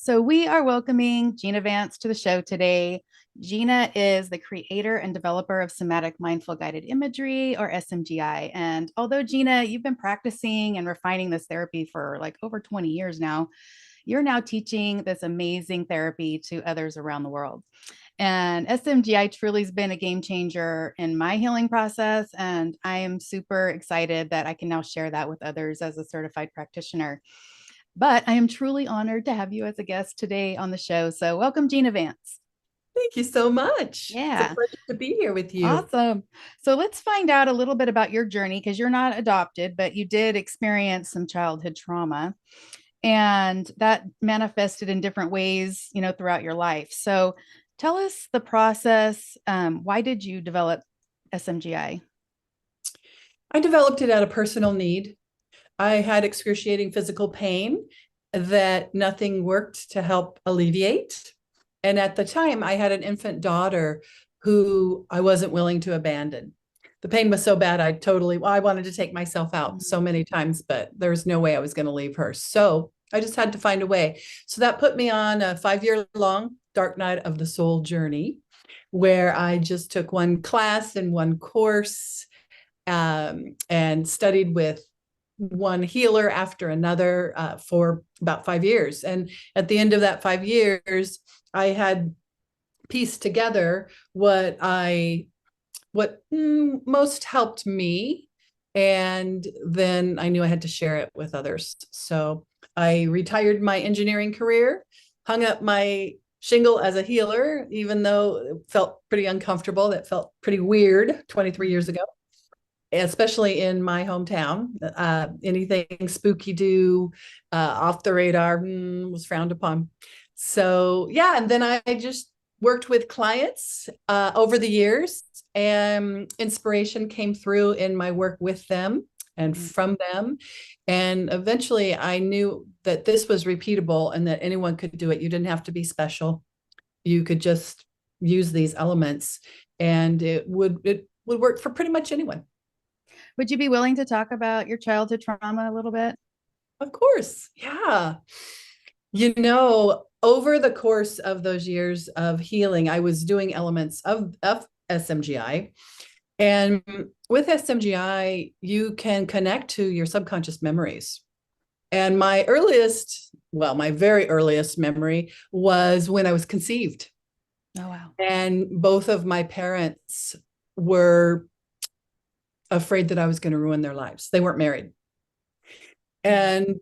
So we are welcoming Gina Vance to the show today. Gina is the creator and developer of Somatic Mindful Guided Imagery, or SMGI. And although Gina, you've been practicing and refining this therapy for like over 20 years now, you're now teaching this amazing therapy to others around the world. And SMGI truly has been a game changer in my healing process. And I am super excited that I can now share that with others as a certified practitioner. But I am truly honored to have you as a guest today on the show. So, welcome, Gina Vance. Thank you so much. It's a Yeah, pleasure to be here with you. awesome. So, let's find out a little bit about your journey because you're not adopted, but you did experience some childhood trauma and that manifested in different ways, throughout your life. So, tell us the process. Why did you develop SMGI? I developed it out of personal need. I had excruciating physical pain that nothing worked to help alleviate. And at the time, I had an infant daughter who I wasn't willing to abandon. The pain was so bad, I wanted to take myself out so many times, but there was no way I was going to leave her. So I just had to find a way. So that put me on a 5 year long dark night of the soul journey where I just took one class and one course and studied with one healer after another for about 5 years. And at the end of that 5 years, I had pieced together what most helped me. And then I knew I had to share it with others. So I retired my engineering career, hung up my shingle as a healer, even though it felt pretty uncomfortable. That felt pretty weird 23 years ago, especially in my hometown. Anything spooky do, off the radar, was frowned upon. So yeah, and then I just worked with clients over the years, and inspiration came through in my work with them and from them. And eventually I knew that this was repeatable and that anyone could do it. You didn't have to be special. You could just use these elements and it would work for pretty much anyone. Would you be willing to talk about your childhood trauma a little bit? Of course. Yeah. Over the course of those years of healing, I was doing elements of SMGI. And with SMGI, you can connect to your subconscious memories. And my very earliest memory was when I was conceived. Oh, wow. And both of my parents were afraid that I was going to ruin their lives. They weren't married. And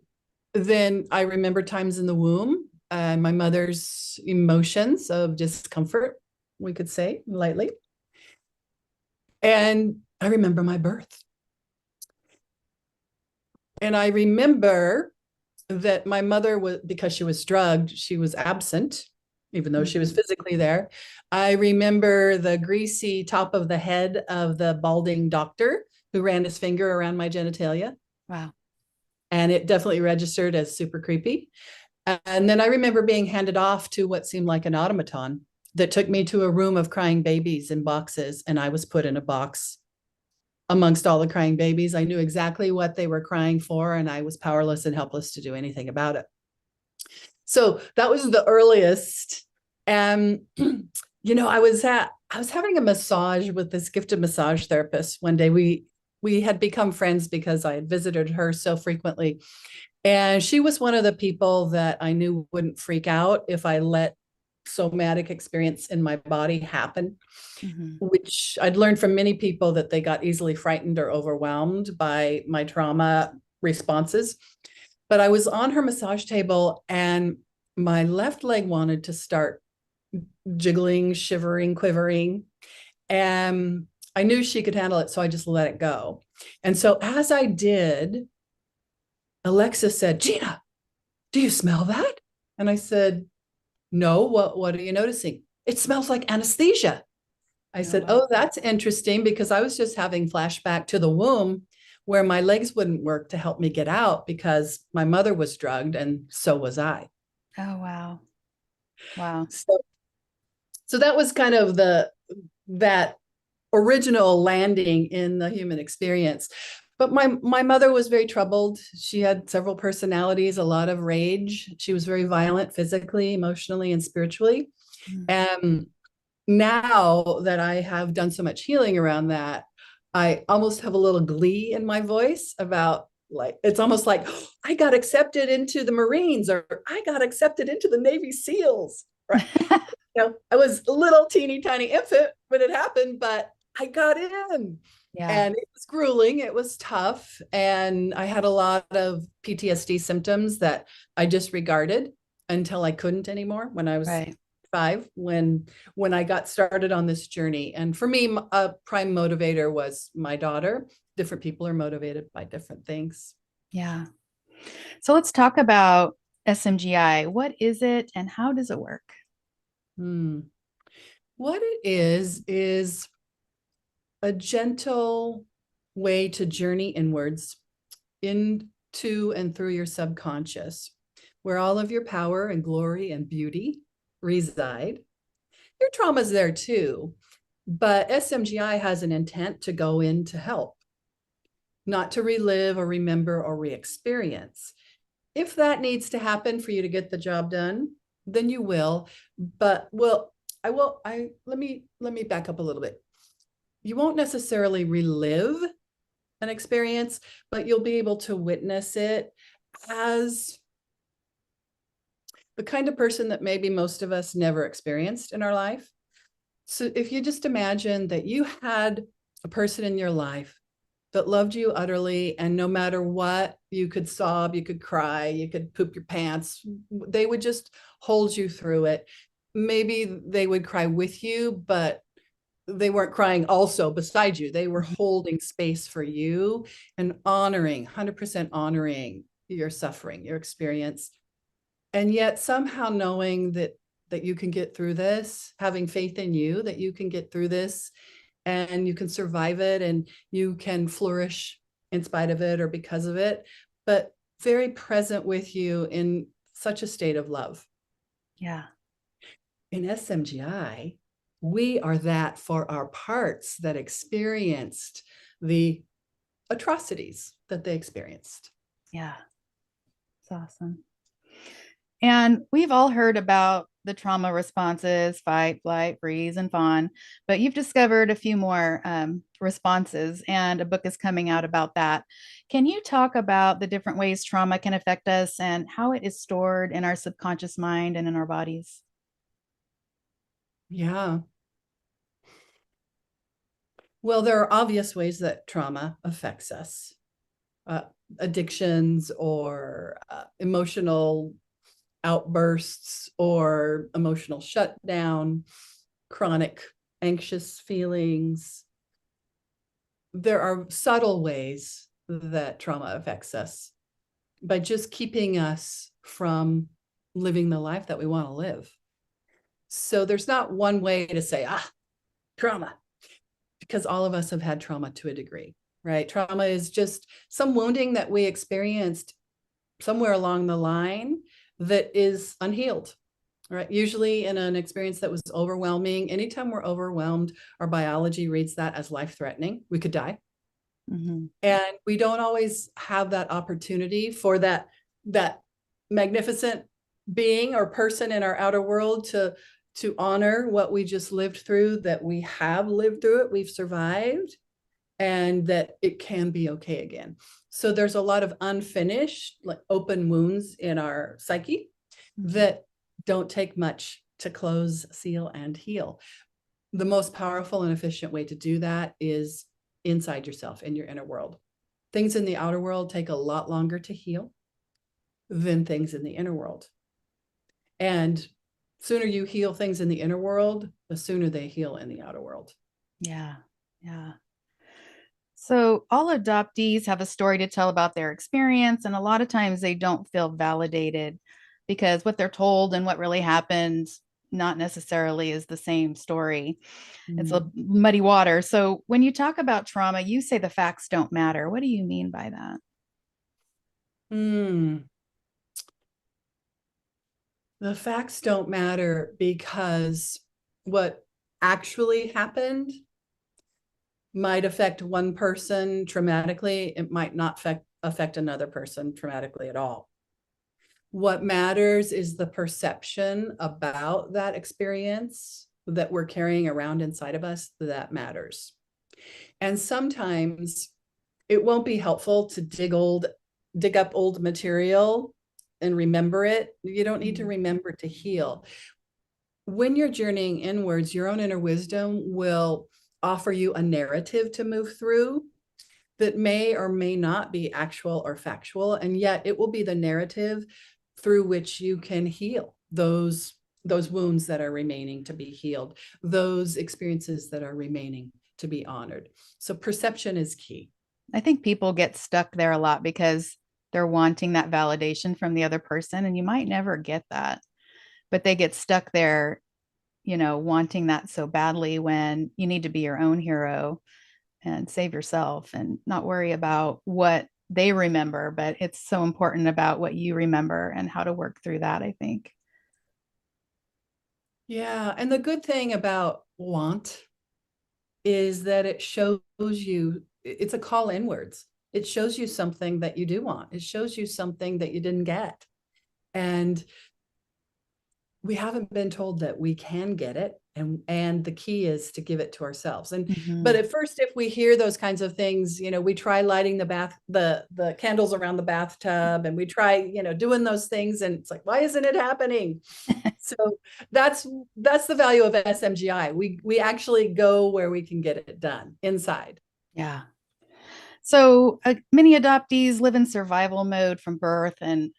then I remember times in the womb, my mother's emotions of discomfort, we could say lightly. And I remember my birth. And I remember that my mother was, because she was drugged, she was absent, even though she was physically there. I remember the greasy top of the head of the balding doctor who ran his finger around my genitalia. Wow. And it definitely registered as super creepy. And then I remember being handed off to what seemed like an automaton that took me to a room of crying babies in boxes. And I was put in a box amongst all the crying babies. I knew exactly what they were crying for, and I was powerless and helpless to do anything about it. So that was the earliest. And, I was having a massage with this gifted massage therapist one day. We had become friends because I had visited her so frequently. And she was one of the people that I knew wouldn't freak out if I let somatic experience in my body happen, which I'd learned from many people that they got easily frightened or overwhelmed by my trauma responses. But I was on her massage table and my left leg wanted to start jiggling, shivering, quivering. And I knew she could handle it, so I just let it go. And so as I did, Alexa said, "Gina, do you smell that?" And I said, "No, what are you noticing?" "It smells like anesthesia." I Oh, said, wow. "Oh, that's interesting," because I was just having flashback to the womb where my legs wouldn't work to help me get out because my mother was drugged and so was I. Oh, wow. Wow. So that was kind of that original landing in the human experience. But my mother was very troubled. She had several personalities, a lot of rage. She was very violent physically, emotionally, and spiritually. Mm. And now that I have done so much healing around that, I almost have a little glee in my voice about, like, it's almost like, oh, I got accepted into the Marines, or I got accepted into the Navy SEALs. Right. I was a little teeny tiny infant when it happened, but I got in. Yeah. And it was grueling, it was tough. And I had a lot of PTSD symptoms that I disregarded until I couldn't anymore when I was Right. 5, when I got started on this journey. And for me, a prime motivator was my daughter. Different people are motivated by different things. Yeah. So let's talk about SMGI. What is it and how does it work? Hmm. What it is a gentle way to journey inwards into and through your subconscious, where all of your power and glory and beauty reside. Your trauma's there too, but SMGI has an intent to go in to help, not to relive or remember or re-experience. If that needs to happen for you to get the job done, then you will. But let me back up a little bit. You won't necessarily relive an experience, but you'll be able to witness it as the kind of person that maybe most of us never experienced in our life. So if you just imagine that you had a person in your life that loved you utterly, and no matter what, you could sob, you could cry, you could poop your pants, they would just hold you through it. Maybe they would cry with you, but they weren't crying also beside you. They were holding space for you and honoring, 100% honoring your suffering, your experience. And yet somehow knowing that you can get through this, having faith in you that you can get through this and you can survive it and you can flourish in spite of it or because of it, but very present with you in such a state of love. Yeah. In SMGI, we are that for our parts that experienced the atrocities that they experienced. Yeah. It's awesome. And we've all heard about the trauma responses: fight, flight, freeze, and fawn. But you've discovered a few more responses, and a book is coming out about that. Can you talk about the different ways trauma can affect us and how it is stored in our subconscious mind and in our bodies? Yeah. Well, there are obvious ways that trauma affects us. Uh, Addictions or emotional outbursts or emotional shutdown, chronic anxious feelings. There are subtle ways that trauma affects us by just keeping us from living the life that we want to live. So there's not one way to say, trauma, because all of us have had trauma to a degree, right? Trauma is just some wounding that we experienced somewhere along the line that is unhealed, right? Usually in an experience that was overwhelming. Anytime we're overwhelmed, our biology reads that as life-threatening. We could die. Mm-hmm. And we don't always have that opportunity for that magnificent being or person in our outer world to honor what we just lived through, that we have lived through it, we've survived, and that it can be okay again. So there's a lot of unfinished, like open wounds in our psyche that don't take much to close, seal, and heal. The most powerful and efficient way to do that is inside yourself, in your inner world. Things in the outer world take a lot longer to heal than things in the inner world. And sooner you heal things in the inner world, the sooner they heal in the outer world. Yeah. Yeah. So, all adoptees have a story to tell about their experience, and a lot of times they don't feel validated because what they're told and what really happened not necessarily is the same story. It's a muddy water. So, when you talk about trauma, you say the facts don't matter. What do you mean by that? The facts don't matter because what actually happened might affect one person traumatically. It might not affect another person traumatically at all. What matters is the perception about that experience that we're carrying around inside of us. That matters. And sometimes it won't be helpful to dig up old material and remember it. You don't need to remember to heal. When you're journeying inwards, your own inner wisdom will offer you a narrative to move through that may or may not be actual or factual, and yet it will be the narrative through which you can heal those wounds that are remaining to be healed, those experiences that are remaining to be honored. So perception is key. I think people get stuck there a lot because they're wanting that validation from the other person, and you might never get that, but they get stuck there, wanting that so badly when you need to be your own hero and save yourself and not worry about what they remember. But it's so important about what you remember and how to work through that, I think. Yeah. And the good thing about want is that it shows you, it's a call inwards. It shows you something that you do want. It shows you something that you didn't get. And we haven't been told that we can get it. And the key is to give it to ourselves. But at first, if we hear those kinds of things, we try lighting the candles around the bathtub, and we try, doing those things. And it's like, why isn't it happening? So that's the value of SMGI. We actually go where we can get it done inside. Yeah. So many adoptees live in survival mode from birth and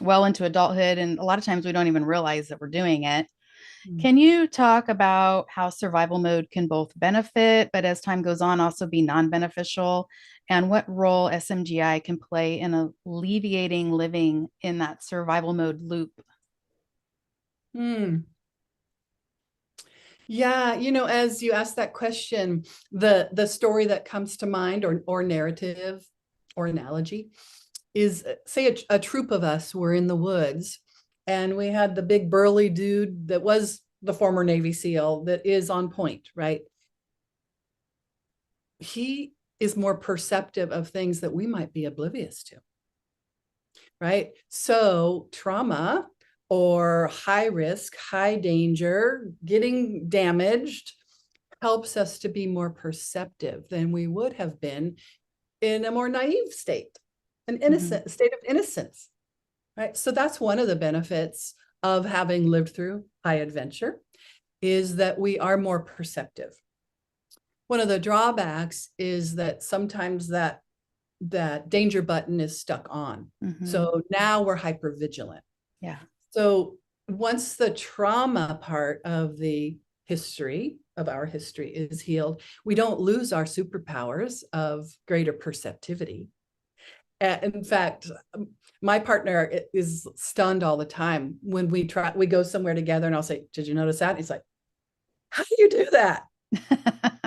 well into adulthood. And a lot of times we don't even realize that we're doing it. Can you talk about how survival mode can both benefit, but as time goes on, also be non-beneficial, and what role SMGI can play in alleviating living in that survival mode loop? Yeah, as you ask that question, the story that comes to mind, or narrative or analogy, is, say a troop of us were in the woods, and we had the big burly dude that was the former Navy SEAL that is on point, right? He is more perceptive of things that we might be oblivious to, right? So trauma or high risk, high danger, getting damaged helps us to be more perceptive than we would have been in a more naive state, an innocent state of innocence, right? So that's one of the benefits of having lived through high adventure, is that we are more perceptive. One of the drawbacks is that sometimes that danger button is stuck on. So now we're hyper vigilant. Yeah. So once the trauma part of our history is healed, we don't lose our superpowers of greater perceptivity. In fact, my partner is stunned all the time when we go somewhere together, and I'll say, "Did you notice that?" And he's like, "How do you do that?"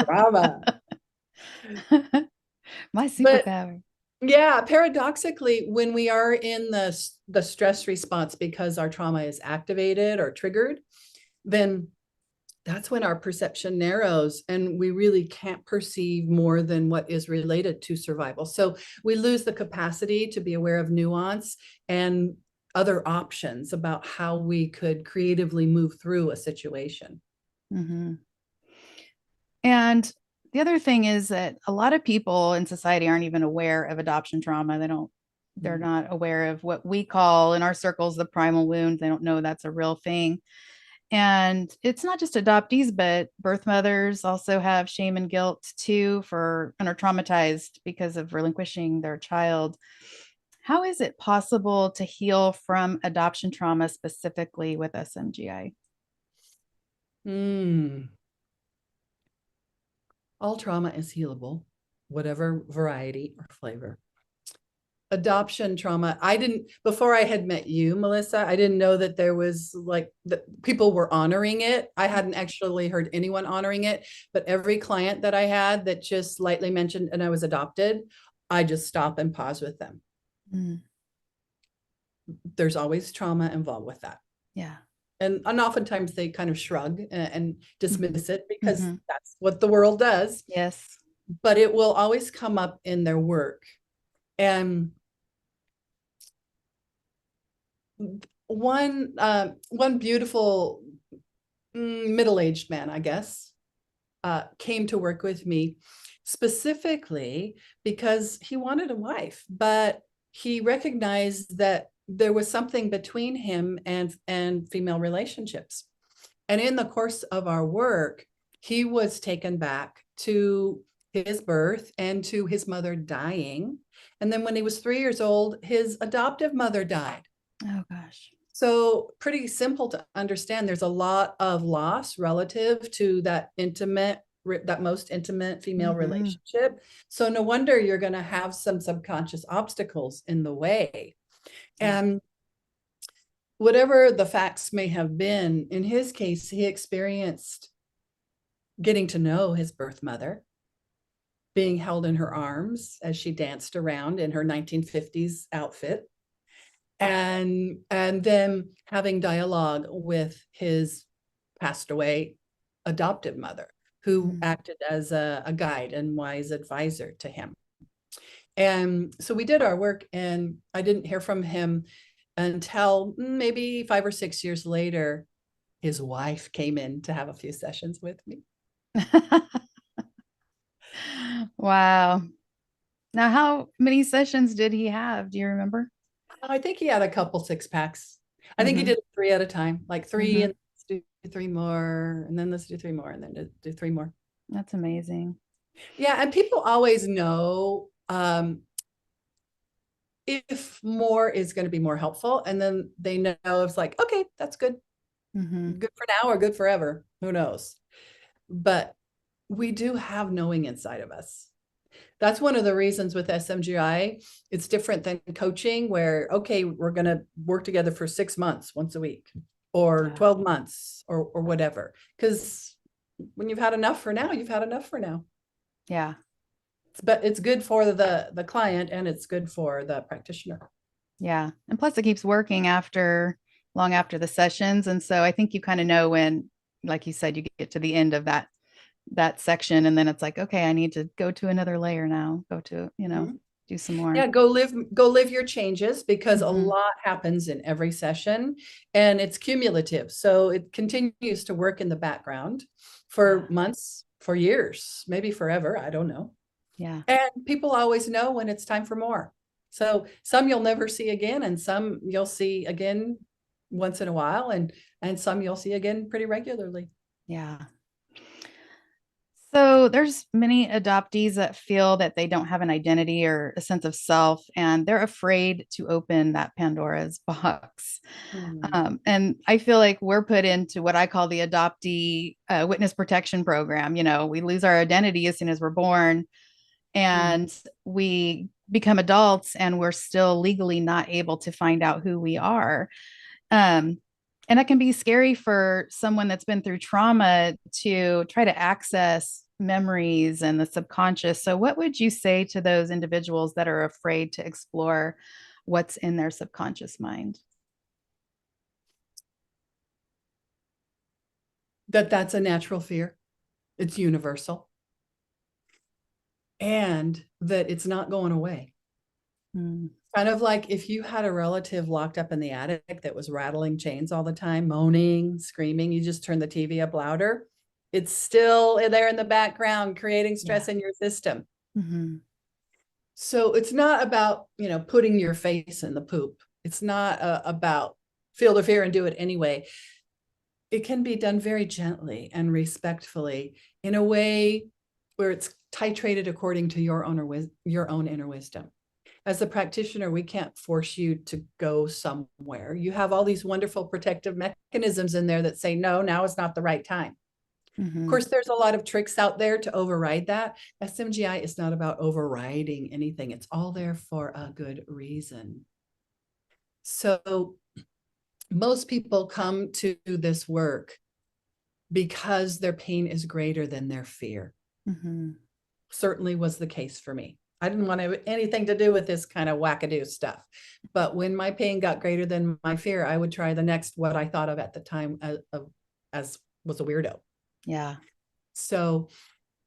Trauma. My superpower. Yeah, paradoxically, when we are in the stress response because our trauma is activated or triggered, then that's when our perception narrows and we really can't perceive more than what is related to survival. So we lose the capacity to be aware of nuance and other options about how we could creatively move through a situation. And the other thing is that a lot of people in society aren't even aware of adoption trauma. They're not aware of what we call in our circles the primal wound. They don't know that's a real thing. And it's not just adoptees, but birth mothers also have shame and guilt too and are traumatized because of relinquishing their child. How is it possible to heal from adoption trauma specifically with SMGI? All trauma is healable, whatever variety or flavor. Adoption trauma, before I had met you, Melissa, I didn't know that there was that people were honoring it. I hadn't actually heard anyone honoring it, but every client that I had that just lightly mentioned, and I was adopted, I just stop and pause with them. There's always trauma involved with that. Yeah. And oftentimes they kind of shrug and dismiss it because that's what the world does. Yes. but it will always come up in their work. And one beautiful middle-aged man, I guess, came to work with me specifically because he wanted a wife, but he recognized that there was something between him and female relationships. And in the course of our work, he was taken back to his birth and to his mother dying. And then when he was 3 years old, his adoptive mother died. Oh gosh. So pretty simple to understand. There's a lot of loss relative to that most intimate female relationship. So no wonder you're going to have some subconscious obstacles in the way. Yeah. And whatever the facts may have been, in his case, he experienced getting to know his birth mother, being held in her arms as she danced around in her 1950s outfit, and then having dialogue with his passed away adoptive mother, who acted as a guide and wise advisor to him. And so we did our work, and I didn't hear from him until maybe 5 or 6 years later. His wife came in to have a few sessions with me. Wow. Now, how many sessions did he have? Do you remember? I think he had a couple 6-packs. I think he did 3 at a time, like 3 and let's do 3 more, and then let's do 3 more, and then do 3 more. That's amazing. Yeah, and people always know if more is going to be more helpful, and then they know it's like, okay, that's good. Good for now or good forever. Who knows? But we do have knowing inside of us. That's one of the reasons with SMGI, it's different than coaching where, okay, we're going to work together for 6 months, once a week, or 12 months or whatever. Because when you've had enough for now, you've had enough for now. Yeah. But it's good for the client, and it's good for the practitioner. Yeah. And plus it keeps working long after the sessions. And so I think you kind of know when, like you said, you get to the end of that section, and then it's like, okay, I need to go to another layer now, go to, do some more. Yeah, go live your changes, because a lot happens in every session, and it's cumulative. So it continues to work in the background for months, for years, maybe forever. I don't know. Yeah. And people always know when it's time for more. So some you'll never see again, and some you'll see again once in a while, and some you'll see again pretty regularly. Yeah. So there's many adoptees that feel that they don't have an identity or a sense of self, and they're afraid to open that Pandora's box. And I feel like we're put into what I call the adoptee witness protection program. We lose our identity as soon as we're born, and we become adults, and we're still legally not able to find out who we are. And that can be scary for someone that's been through trauma to try to access memories and the subconscious. So, what would you say to those individuals that are afraid to explore what's in their subconscious mind? That's a natural fear. It's universal. And that it's not going away. Kind of like if you had a relative locked up in the attic that was rattling chains all the time, moaning, screaming, you just turn the TV up louder. It's still there in the background, creating stress in your system. So it's not about, putting your face in the poop. It's not about feel the fear and do it anyway. It can be done very gently and respectfully in a way where it's titrated according to your own inner wisdom. As a practitioner, we can't force you to go somewhere. You have all these wonderful protective mechanisms in there that say, no, now is not the right time. Of course, there's a lot of tricks out there to override that. SMGI is not about overriding anything. It's all there for a good reason. So most people come to this work because their pain is greater than their fear. Certainly was the case for me. I didn't want to have anything to do with this kind of wackadoo stuff. But when my pain got greater than my fear, I would try the next, what I thought of at the time as was a weirdo. Yeah. So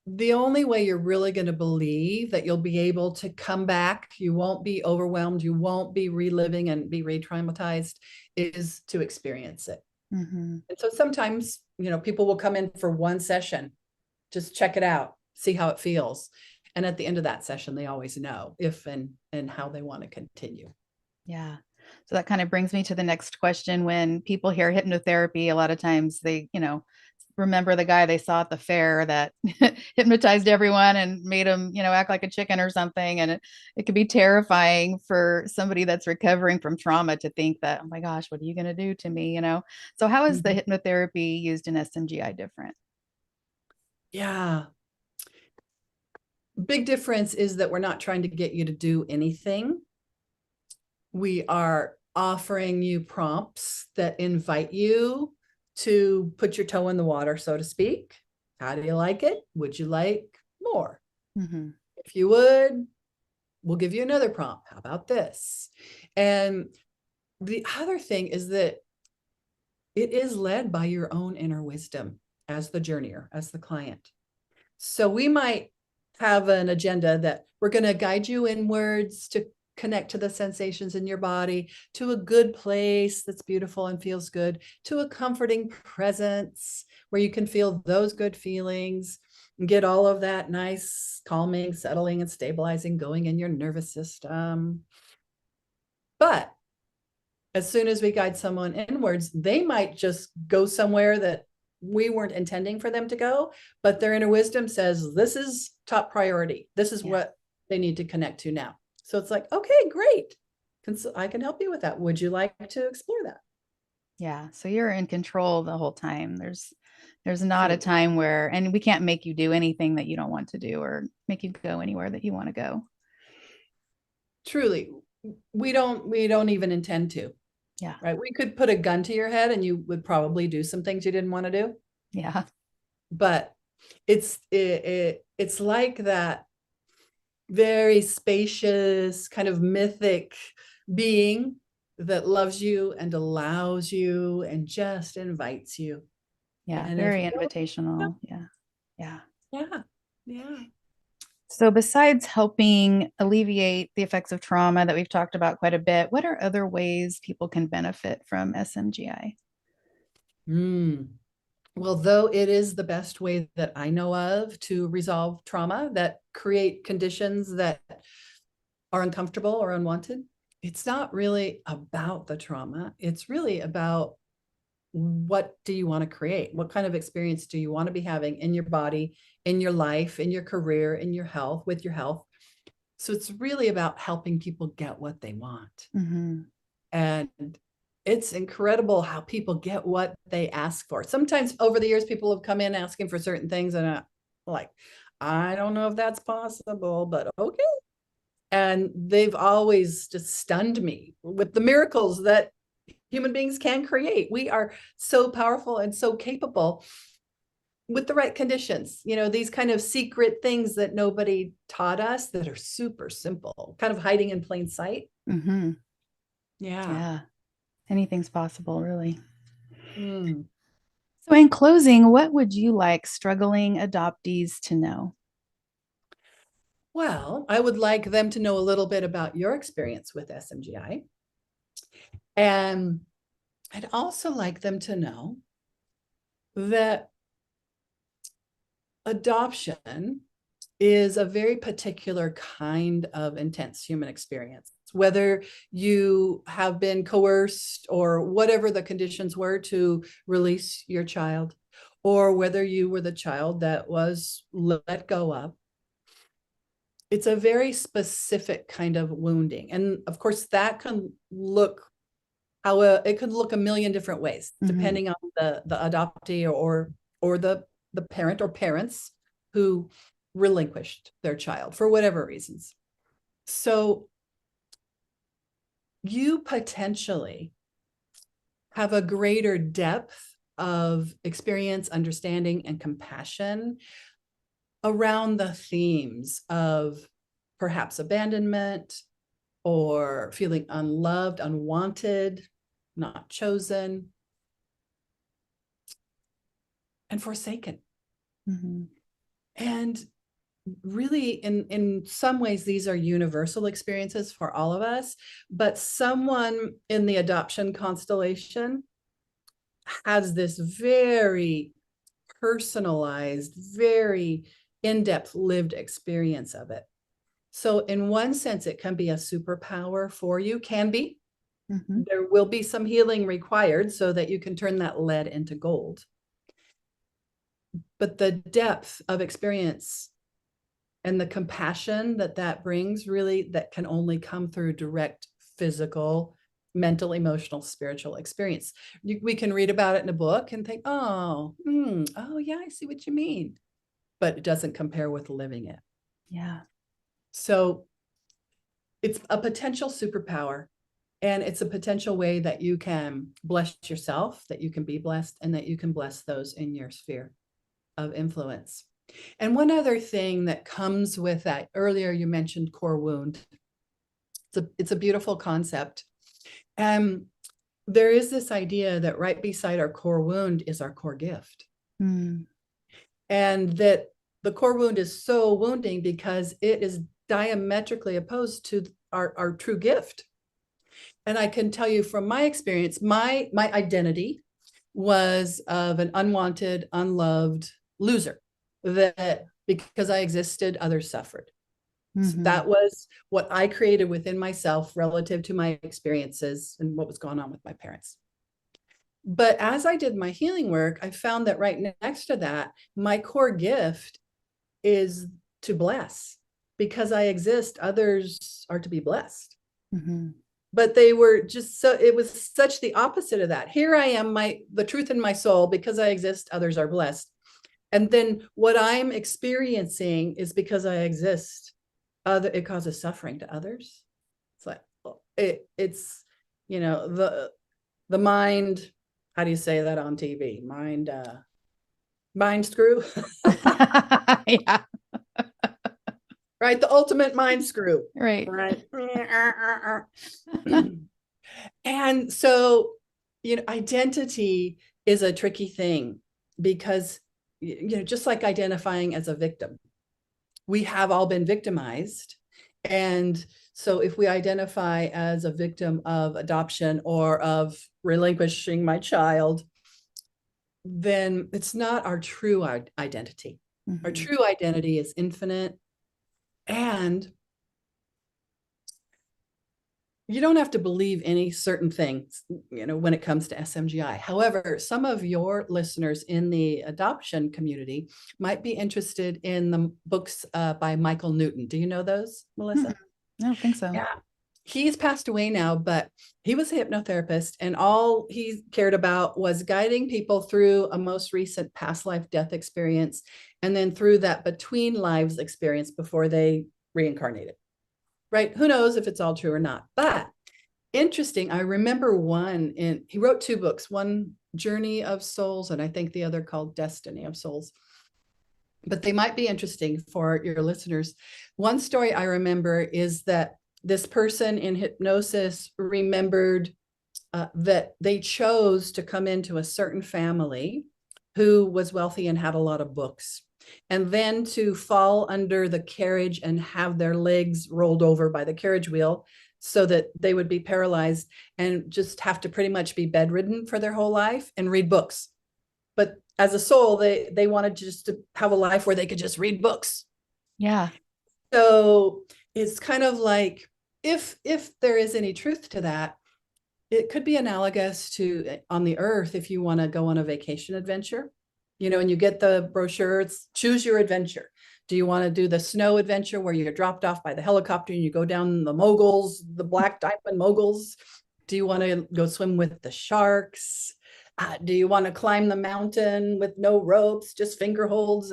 the only way you're really going to believe that you'll be able to come back, you won't be overwhelmed, you won't be reliving and be re-traumatized, is to experience it. Mm-hmm. And so sometimes, people will come in for one session, just check it out, see how it feels. And at the end of that session, they always know if and how they want to continue. Yeah. So that kind of brings me to the next question. When people hear hypnotherapy, a lot of times they, remember the guy they saw at the fair that hypnotized everyone and made them, act like a chicken or something. And it could be terrifying for somebody that's recovering from trauma to think that, oh my gosh, what are you going to do to me? So how is the Mhm. hypnotherapy used in SMGI different? Yeah. Big difference is that we're not trying to get you to do anything. We are offering you prompts that invite you to put your toe in the water, so to speak. How do you like it? Would you like more? Mm-hmm. If you would, we'll give you another prompt. How about this? And the other thing is that it is led by your own inner wisdom as the journeyer, as the client. So we might have an agenda that we're going to guide you inwards to connect to the sensations in your body, to a good place that's beautiful and feels good, to a comforting presence where you can feel those good feelings and get all of that nice calming, settling, and stabilizing going in your nervous system. But as soon as we guide someone inwards, they might just go somewhere that we weren't intending for them to go, but their inner wisdom says, this is top priority. This is what they need to connect to now. So it's like, okay, great. I can help you with that. Would you like to explore that? Yeah. So you're in control the whole time. There's not a Truly, time where, and we can't make you do anything that you don't want to do or make you go anywhere that you want to go. truly, we don't even intend to, Yeah. right? We could put a gun to your head and you would probably do some things you didn't want to do, Yeah. but it's like that very spacious, kind of mythic being that loves you and allows you and just invites you. Yeah. And if Very you don't, invitational. Yeah. Yeah. yeah, yeah. So besides helping alleviate the effects of trauma that we've talked about quite a bit, what are other ways people can benefit from SMGI? Mm. Well, though it is the best way that I know of to resolve trauma that create conditions that are uncomfortable or unwanted, it's not really about the trauma. It's really about what do you want to create? What kind of experience do you want to be having in your body, in your life, in your career, in your health, with your health? So it's really about helping people get what they want. Mm-hmm. And it's incredible how people get what they ask for. Sometimes over the years, people have come in asking for certain things, and I'm like, I don't know if that's possible, but okay. And they've always just stunned me with the miracles that human beings can create. We are so powerful and so capable with the right conditions. These kind of secret things that nobody taught us that are super simple, kind of hiding in plain sight. Mm-hmm. Yeah. Yeah. Anything's possible, really. Mm. So, in closing, what would you like struggling adoptees to know? Well, I would like them to know a little bit about your experience with SMGI. And I'd also like them to know that adoption is a very particular kind of intense human experience. Whether you have been coerced or whatever the conditions were to release your child, or whether you were the child that was let go of, it's a very specific kind of wounding. And of course, that can look it could look a million different ways, Mm-hmm. depending on the adoptee or the parent or parents who relinquished their child for whatever reasons. So you potentially have a greater depth of experience, understanding, and compassion around the themes of perhaps abandonment or feeling unloved, unwanted, not chosen, and forsaken. Mm-hmm. And really, in some ways, these are universal experiences for all of us, but someone in the adoption constellation has this very personalized, very in-depth lived experience of it. So in one sense, it can be a superpower for you, can be. Mm-hmm. There will be some healing required so that you can turn that lead into gold. But the depth of experience and the compassion that that brings, really, that can only come through direct physical, mental, emotional, spiritual experience. We can read about it in a book and think, oh, oh yeah, I see what you mean. But it doesn't compare with living it. Yeah. So it's a potential superpower. And it's a potential way that you can bless yourself, that you can be blessed, and that you can bless those in your sphere of influence. And one other thing that comes with that, earlier you mentioned core wound. It's a beautiful concept. There is this idea that right beside our core wound is our core gift. Mm. And that the core wound is so wounding because it is diametrically opposed to our true gift. And I can tell you from my experience, my identity was of an unwanted, unloved loser, that because I existed, others suffered. So Mm-hmm. that was what I created within myself relative to my experiences and what was going on with my parents. But as I did my healing work, I found that right next to that, my core gift is to bless. Because I exist, others are to be blessed. Mm-hmm. But they were just so, it was such the opposite of that. Here I am, the truth in my soul, because I exist, others are blessed. And then what I'm experiencing is because I exist, it causes suffering to others. It's like, it's, the mind, how do you say that on TV? Mind screw. Yeah. Right? The ultimate mind screw. Right. Right. And so, identity is a tricky thing because, just like identifying as a victim, we have all been victimized. And so if we identify as a victim of adoption or of relinquishing my child, then it's not our true identity. Mm-hmm. Our true identity is infinite. And you don't have to believe any certain things, when it comes to SMGI. However, some of your listeners in the adoption community might be interested in the books by Michael Newton. Do you know those, Melissa? Mm-hmm. I don't think so. Yeah. He's passed away now, but he was a hypnotherapist, and all he cared about was guiding people through a most recent past life death experience, and then through that between lives experience before they reincarnated. Right? Who knows if it's all true or not? But interesting. I remember he wrote two books, one Journey of Souls, and I think the other called Destiny of Souls. But they might be interesting for your listeners. One story I remember is that this person in hypnosis remembered that they chose to come into a certain family who was wealthy and had a lot of books, and then to fall under the carriage and have their legs rolled over by the carriage wheel so that they would be paralyzed and just have to pretty much be bedridden for their whole life and read books. But as a soul, they wanted just to have a life where they could just read books. Yeah. So it's kind of like, if there is any truth to that, it could be analogous to on the earth, if you want to go on a vacation adventure, and you get the brochure, it's choose your adventure. Do you want to do the snow adventure where you're dropped off by the helicopter and you go down the moguls, the black diamond moguls? Do you want to go swim with the sharks? Do you want to climb the mountain with no ropes, just finger holds?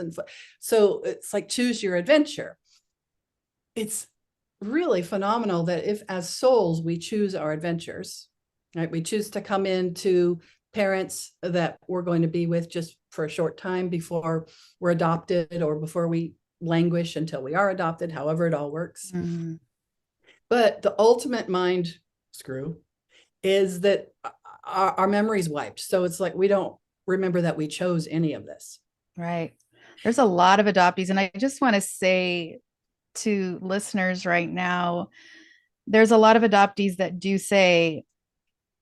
So it's like choose your adventure. It's really phenomenal that if as souls we choose our adventures, right? We choose to come into parents that we're going to be with just for a short time before we're adopted, or before we languish until we are adopted, however it all works. Mm-hmm. But the ultimate mind screw is that our memory's wiped. So it's like we don't remember that we chose any of this. Right. There's a lot of adoptees. And I just want to say to listeners right now, there's a lot of adoptees that do say,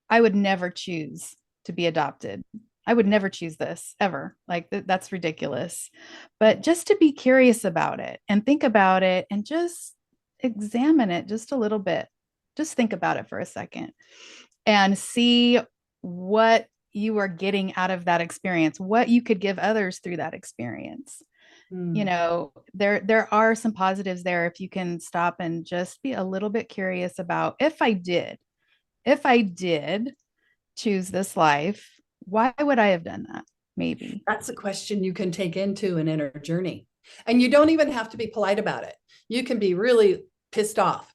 I would never choose to be adopted. I would never choose this ever. Like that's ridiculous. But just to be curious about it and think about it and just examine it just a little bit. Just think about it for a second and see what you are getting out of that experience, what you could give others through that experience. You Mm, know, there are some positives there if you can stop and just be a little bit curious about if I did choose this life, why would I have done that? Maybe. that's a question you can take into an inner journey. And you don't even have to be polite about it. You can be really pissed off.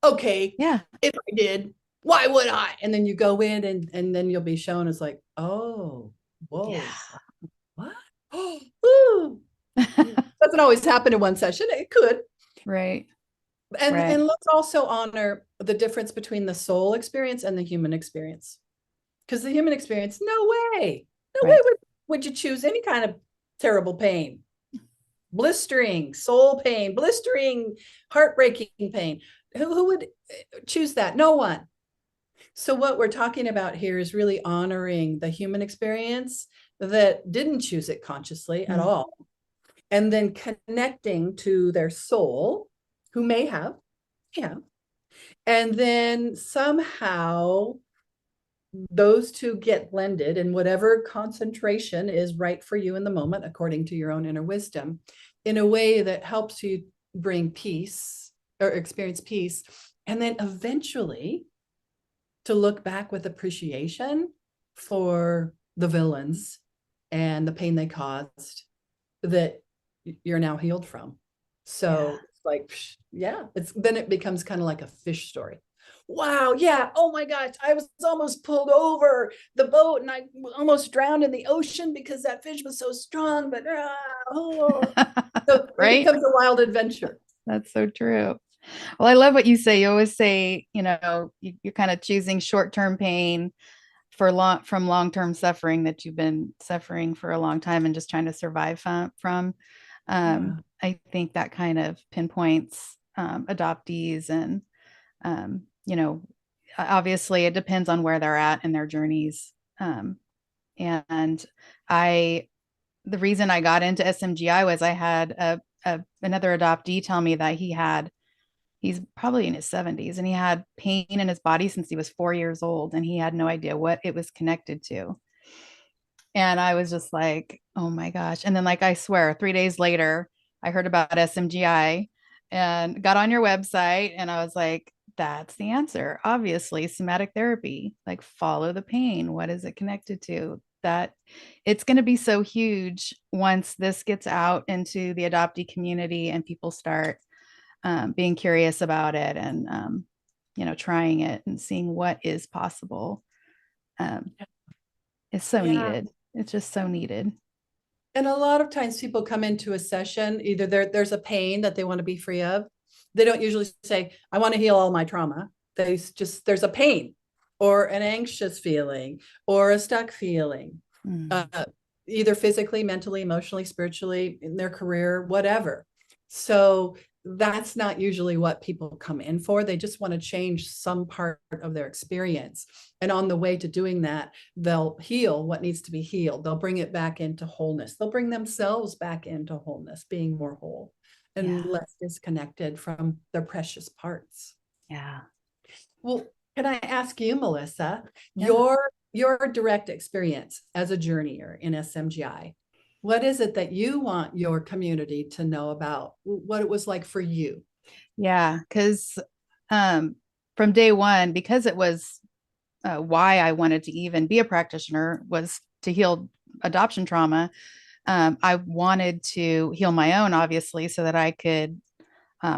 Okay, Yeah. if I did, why would I? And then you go in and then you'll be shown as like, oh, Yeah. whoa, what? Ooh. Doesn't always happen in one session. It could. Right. And Right. let's also honor the difference between the soul experience and the human experience. Because the human experience, no way Right. would you choose any kind of terrible pain, blistering soul pain, blistering, heartbreaking pain. Who would choose that? No one. So, what we're talking about here is really honoring the human experience that didn't choose it consciously at Mm. all, and then connecting to their soul, who may have, yeah, and then somehow those two get blended in whatever concentration is right for you in the moment, according to your own inner wisdom, in a way that helps you bring peace or experience peace. And then eventually to look back with appreciation for the villains and the pain they caused that you're now healed from. Yeah. So it's like, yeah, it's then it becomes kind of like a fish story. Wow, yeah, oh my gosh, I was almost pulled over the boat and I almost drowned in the ocean because that fish was so strong, but oh. So it Right. becomes a wild adventure. That's so true. Well, I love what you say. You always say, you know, you're kind of choosing short-term pain for from long-term suffering that you've been suffering for a long time and just trying to survive from. Yeah. I think that kind of pinpoints adoptees and you know, obviously it depends on where they're at in their journeys. And I, the reason I got into SMGI was I had another adoptee tell me that he's probably in his 70s and he had pain in his body since he was 4 years old and he had no idea what it was connected to. And I was just like, oh my gosh. And then, like, I swear, 3 days later, I heard about SMGI and got on your website. And I was like, that's the answer. Obviously, somatic therapy, like, follow the pain. What is it connected to? That it's going to be so huge once this gets out into the adoptee community and people start being curious about it and, you know, trying it and seeing what is possible. Um, it's so Yeah. needed. It's just so needed. And a lot of times people come into a session, either there's a pain that they want to be free of. They don't usually say, I want to heal all my trauma. They just, there's a pain or an anxious feeling or a stuck feeling, Mm. uh, either physically, mentally, emotionally, spiritually, in their career, whatever. So that's not usually what people come in for. They just want to change some part of their experience. And on the way to doing that, they'll heal what needs to be healed. They'll bring it back into wholeness. They'll bring themselves back into wholeness, being more whole and Yeah. less disconnected from their precious parts. Yeah. Well, can I ask you, Melissa, Yeah. your direct experience as a journeyer in SMGI? What is it that you want your community to know about what it was like for you? Yeah. Because um, from day one, because it was why I wanted to even be a practitioner was to heal adoption trauma. I wanted to heal my own, obviously, so that I could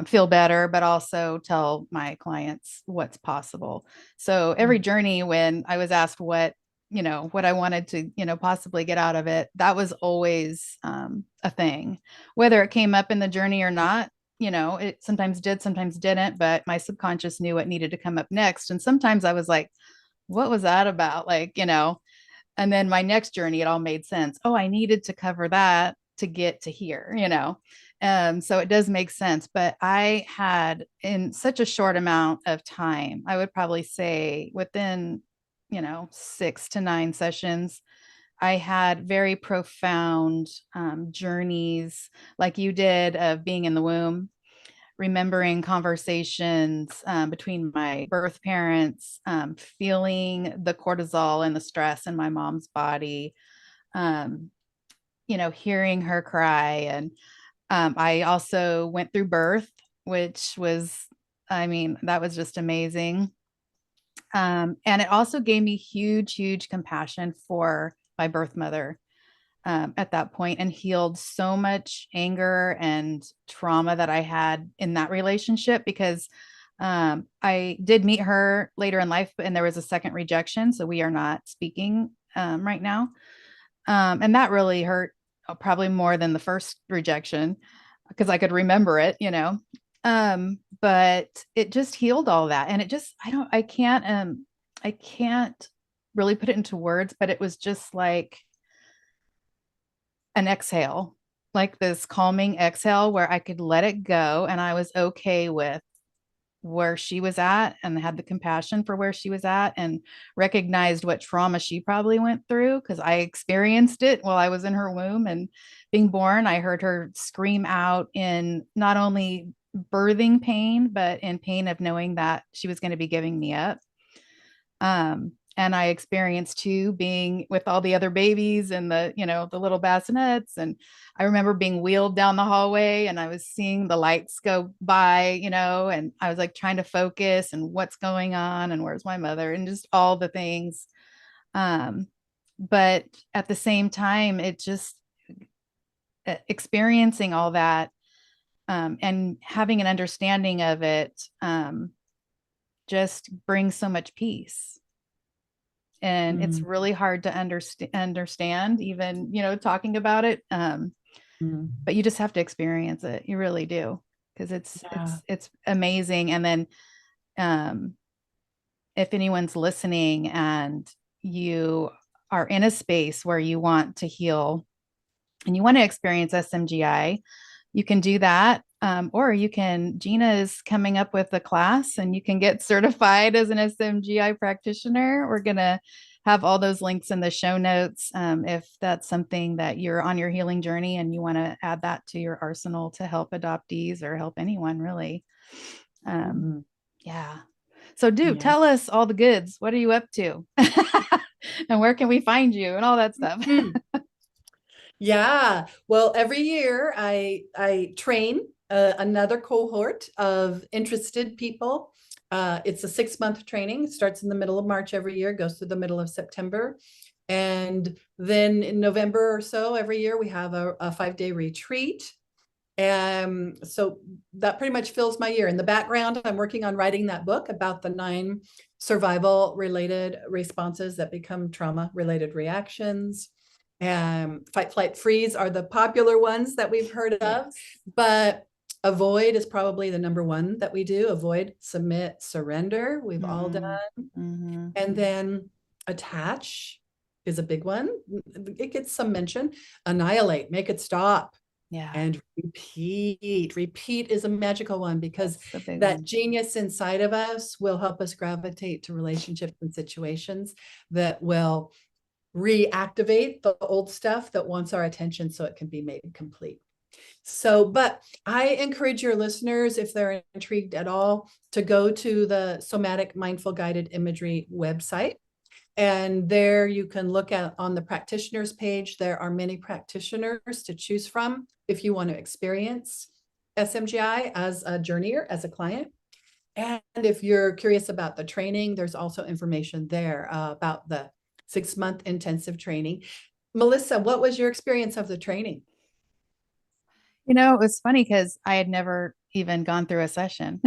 feel better, but also tell my clients what's possible. So every journey, when I was asked what, you know, what I wanted to, you know, possibly get out of it, that was always a thing, whether it came up in the journey or not. You know, it sometimes did, sometimes didn't, but my subconscious knew what needed to come up next. And sometimes I was like, what was that about? Like, you know, and then my next journey, it all made sense. Oh, I needed to cover that to get to here, you know? So it does make sense. But I had, in such a short amount of time, I would probably say within, 6 to 9 sessions, I had very profound journeys like you did of being in the womb, remembering conversations between my birth parents, feeling the cortisol and the stress in my mom's body, um, hearing her cry. And I also went through birth, which was, I mean, that was just amazing. And it also gave me huge, huge compassion for my birth mother at that point, and healed so much anger and trauma that I had in that relationship, because I did meet her later in life, and there was a second rejection. So we are not speaking right now. And that really hurt, probably more than the first rejection, because I could remember it, but it just healed all that. And it just, I can't really put it into words, but it was just like an exhale, like this calming exhale where I could let it go. And I was okay with where she was at, and had the compassion for where she was at, and recognized what trauma she probably went through, because I experienced it while I was in her womb and being born. I heard her scream out in not only birthing pain, but in pain of knowing that she was going to be giving me up. And I experienced too being with all the other babies and the little bassinets. And I remember being wheeled down the hallway, and I was seeing the lights go by, and I was like trying to focus and what's going on and where's my mother and just all the things. Um, but at the same time, it just experiencing all that, and having an understanding of it, just brings so much peace. And it's Mm, really hard to understand, even, talking about it. mm. But you just have to experience it. You really do. Because it's Yeah. it's it's amazing. And then, um, if anyone's listening and you are in a space where you want to heal and you want to experience SMGI, you can do that. Or Gina is coming up with a class, and you can get certified as an SMGI practitioner. We're going to have all those links in the show notes, if that's something that you're on your healing journey and you want to add that to your arsenal to help adoptees or help anyone really. Um, Mhm. yeah. So, Yeah. tell us all the goods. What are you up to? And where can we find you and all that stuff? Mhm. Yeah. Well, every year I train another cohort of interested people. It's a 6-month training. It starts in the middle of March every year, goes through the middle of September. And then in November or so every year, we have a 5-day retreat. So that pretty much fills my year. In the background, I'm working on writing that book about the 9 survival related responses that become trauma related reactions. Fight, flight, freeze are the popular ones that we've heard of, Yes. but avoid is probably the number one that we do. Avoid, submit, surrender. We've all done. Mm, hmm. And then attach is a big one. It gets some mention. Annihilate, make it stop. Yeah, And repeat. Repeat is a magical one because that's the big that one. genius inside of us will help us gravitate to relationships and situations that will reactivate the old stuff that wants our attention so it can be made complete. So, but I encourage your listeners, if they're intrigued at all, to go to the Somatic Mindful Guided Imagery website. And there you can look at on the practitioners page, there are many practitioners to choose from if you want to experience SMGI as a journeyer, as a client. And if you're curious about the training, there's also information there about the 6-month intensive training. Melissa, what was your experience of the training? It was funny because I had never even gone through a session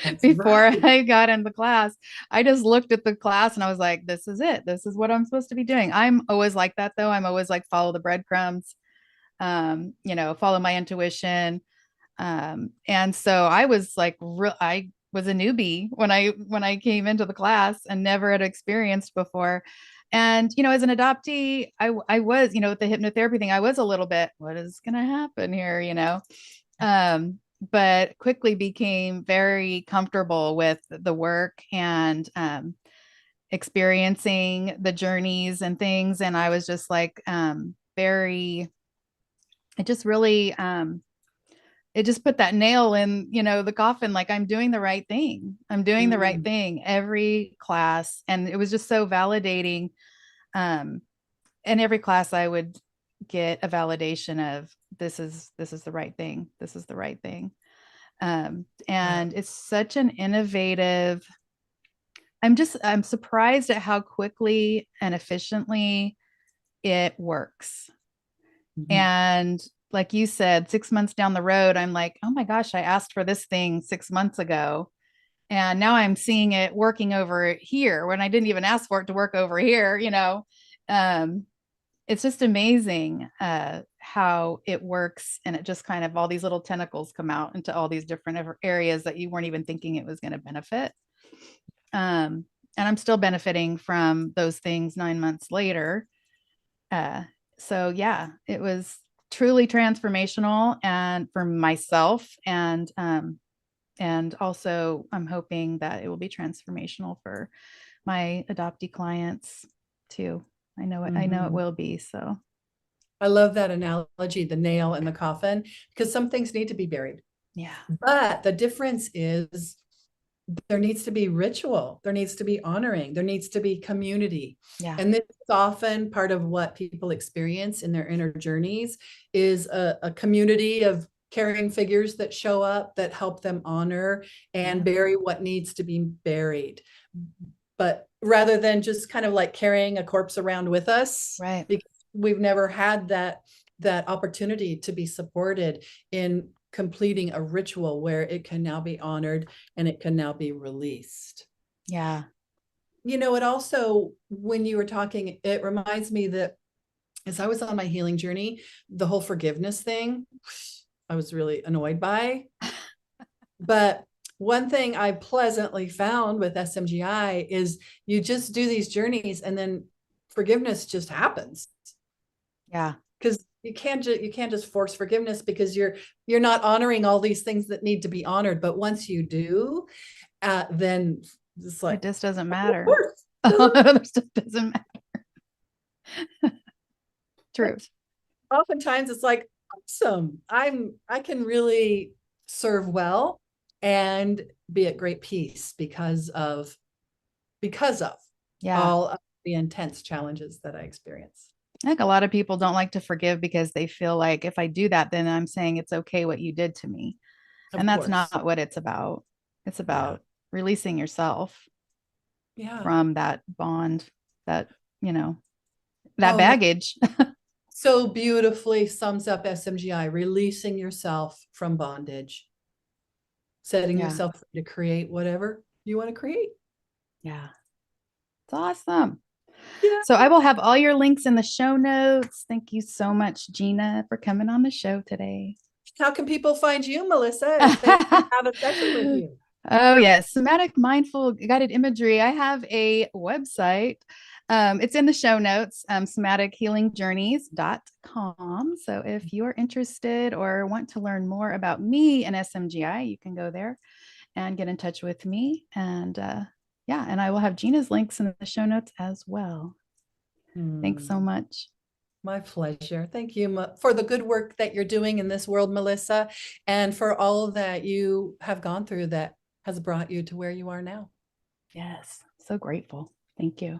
That's before right. I got in the class. I just looked at the class and I was like, this is it. This is what I'm supposed to be doing. I'm always like that, though. I'm always like, follow the breadcrumbs, follow my intuition. And so I was like, I was a newbie when I came into the class and never had experienced before. And, as an adoptee, I was, with the hypnotherapy thing, I was a little bit, what is going to happen here, but quickly became very comfortable with the work and experiencing the journeys and things. And I was just like, it just really, it just put that nail in, the coffin. Like, I'm doing the right thing. I'm doing the right thing every class. And it was just so validating. In every class I would get a validation of this is the right thing. This is the right thing. And it's such an innovative, I'm surprised at how quickly and efficiently it works. And like you said, 6 months down the road, I'm like, oh my gosh, I asked for this thing 6 months ago. And now I'm seeing it working over here when I didn't even ask for it to work over here, It's just amazing how it works. And it just kind of, all these little tentacles come out into all these different areas that you weren't even thinking it was going to benefit. And I'm still benefiting from those things 9 months later. So yeah, it was truly transformational, and for myself, and also I'm hoping that it will be transformational for my adoptee clients too. I know it will be. So I love that analogy, the nail in the coffin, because some things need to be buried. Yeah. But the difference is there needs to be ritual. There needs to be honoring. There needs to be community. Yeah. And this is often part of what people experience in their inner journeys is a community of caring figures that show up, that help them honor and bury what needs to be buried. But rather than just kind of like carrying a corpse around with us, right, because we've never had that opportunity to be supported in completing a ritual where it can now be honored and it can now be released. Yeah. It also, when you were talking, it reminds me that as I was on my healing journey, the whole forgiveness thing, I was really annoyed by. But one thing I pleasantly found with SMGI is you just do these journeys and then forgiveness just happens. Yeah. Because you can't just force forgiveness, because you're not honoring all these things that need to be honored. But once you do, then it's like, it just doesn't matter. It just doesn't matter. True. Oftentimes it's like, awesome. I can really serve well and be at great peace because of Yeah. all of the intense challenges that I experience. I think a lot of people don't like to forgive because they feel like if I do that, then I'm saying it's okay what you did to me. And that's not what it's about. It's about releasing yourself from that bond, that, that baggage. So beautifully sums up SMGI, releasing yourself from bondage, setting yourself free to create whatever you want to create. Yeah. It's awesome. Yeah. So I will have all your links in the show notes. Thank you so much, Gina, for coming on the show today. How can people find you, Melissa, if they have a session with you? Oh, yes. Somatic Mindful Guided Imagery. I have a website. It's in the show notes, somatichealingjourneys.com. So if you're interested or want to learn more about me and SMGI, you can go there and get in touch with me. And and I will have Gina's links in the show notes as well. Thanks so much. My pleasure. Thank you for the good work that you're doing in this world, Melissa, and for all that you have gone through that has brought you to where you are now. Yes. So grateful. Thank you.